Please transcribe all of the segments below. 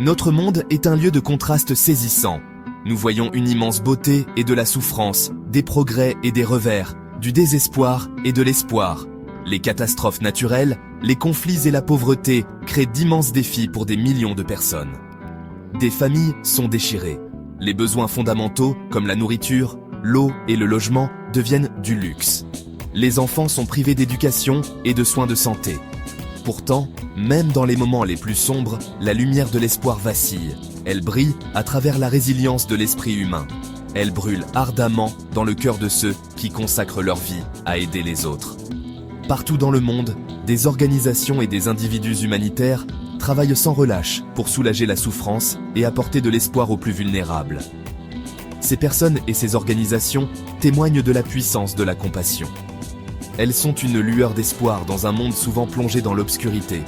Notre monde est un lieu de contrastes saisissants. Nous voyons une immense beauté et de la souffrance, des progrès et des revers, du désespoir et de l'espoir. Les catastrophes naturelles, les conflits et la pauvreté créent d'immenses défis pour des millions de personnes. Des familles sont déchirées. Les besoins fondamentaux, comme la nourriture, l'eau et le logement, deviennent du luxe. Les enfants sont privés d'éducation et de soins de santé. Pourtant, même dans les moments les plus sombres, la lumière de l'espoir vacille. Elle brille à travers la résilience de l'esprit humain. Elle brûle ardemment dans le cœur de ceux qui consacrent leur vie à aider les autres. Partout dans le monde, des organisations et des individus humanitaires travaillent sans relâche pour soulager la souffrance et apporter de l'espoir aux plus vulnérables. Ces personnes et ces organisations témoignent de la puissance de la compassion. Elles sont une lueur d'espoir dans un monde souvent plongé dans l'obscurité.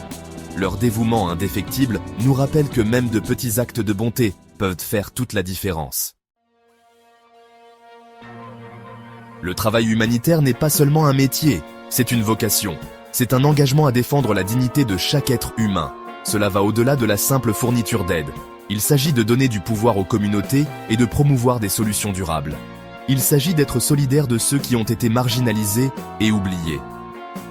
Leur dévouement indéfectible nous rappelle que même de petits actes de bonté peuvent faire toute la différence. Le travail humanitaire n'est pas seulement un métier, c'est une vocation. C'est un engagement à défendre la dignité de chaque être humain. Cela va au-delà de la simple fourniture d'aide. Il s'agit de donner du pouvoir aux communautés et de promouvoir des solutions durables. Il s'agit d'être solidaire de ceux qui ont été marginalisés et oubliés.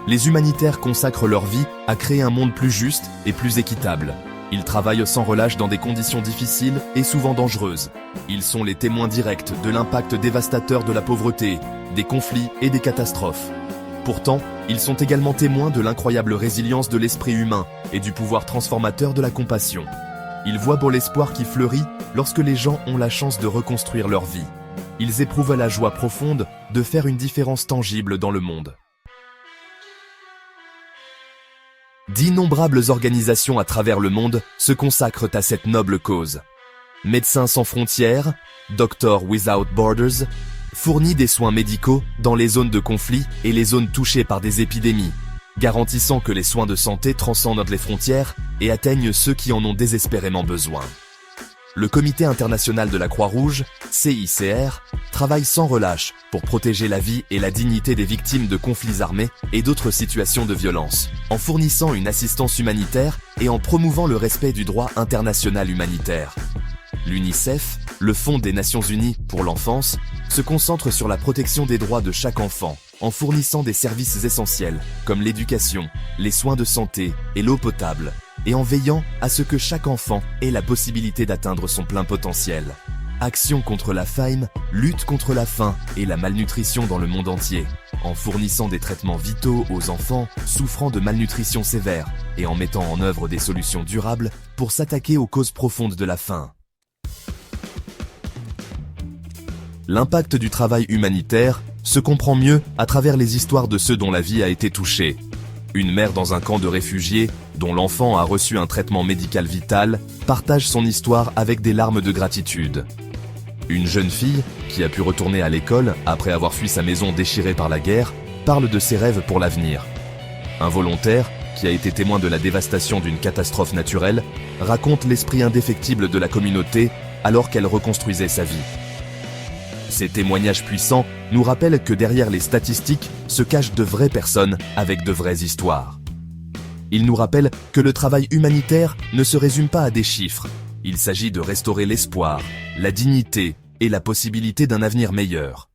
Les humanitaires consacrent leur vie à créer un monde plus juste et plus équitable. Ils travaillent sans relâche dans des conditions difficiles et souvent dangereuses. Ils sont les témoins directs de l'impact dévastateur de la pauvreté, des conflits et des catastrophes. Pourtant, ils sont également témoins de l'incroyable résilience de l'esprit humain et du pouvoir transformateur de la compassion. Ils voient beau l'espoir qui fleurit lorsque les gens ont la chance de reconstruire leur vie. Ils éprouvent la joie profonde de faire une différence tangible dans le monde. D'innombrables organisations à travers le monde se consacrent à cette noble cause. Médecins sans frontières, Doctors Without Borders, fournit des soins médicaux dans les zones de conflit et les zones touchées par des épidémies, garantissant que les soins de santé transcendent les frontières et atteignent ceux qui en ont désespérément besoin. Le Comité international de la Croix-Rouge, CICR, travaille sans relâche pour protéger la vie et la dignité des victimes de conflits armés et d'autres situations de violence, en fournissant une assistance humanitaire et en promouvant le respect du droit international humanitaire. L'UNICEF, le Fonds des Nations Unies pour l'enfance, se concentre sur la protection des droits de chaque enfant, en fournissant des services essentiels comme l'éducation, les soins de santé et l'eau potable, et en veillant à ce que chaque enfant ait la possibilité d'atteindre son plein potentiel. Action contre la faim, lutte contre la faim et la malnutrition dans le monde entier, en fournissant des traitements vitaux aux enfants souffrant de malnutrition sévère et en mettant en œuvre des solutions durables pour s'attaquer aux causes profondes de la faim. L'impact du travail humanitaire se comprend mieux à travers les histoires de ceux dont la vie a été touchée. Une mère dans un camp de réfugiés, dont l'enfant a reçu un traitement médical vital, partage son histoire avec des larmes de gratitude. Une jeune fille, qui a pu retourner à l'école après avoir fui sa maison déchirée par la guerre, parle de ses rêves pour l'avenir. Un volontaire, qui a été témoin de la dévastation d'une catastrophe naturelle, raconte l'esprit indéfectible de la communauté alors qu'elle reconstruisait sa vie. Ces témoignages puissants nous rappellent que derrière les statistiques se cachent de vraies personnes avec de vraies histoires. Ils nous rappellent que le travail humanitaire ne se résume pas à des chiffres. Il s'agit de restaurer l'espoir, la dignité et la possibilité d'un avenir meilleur.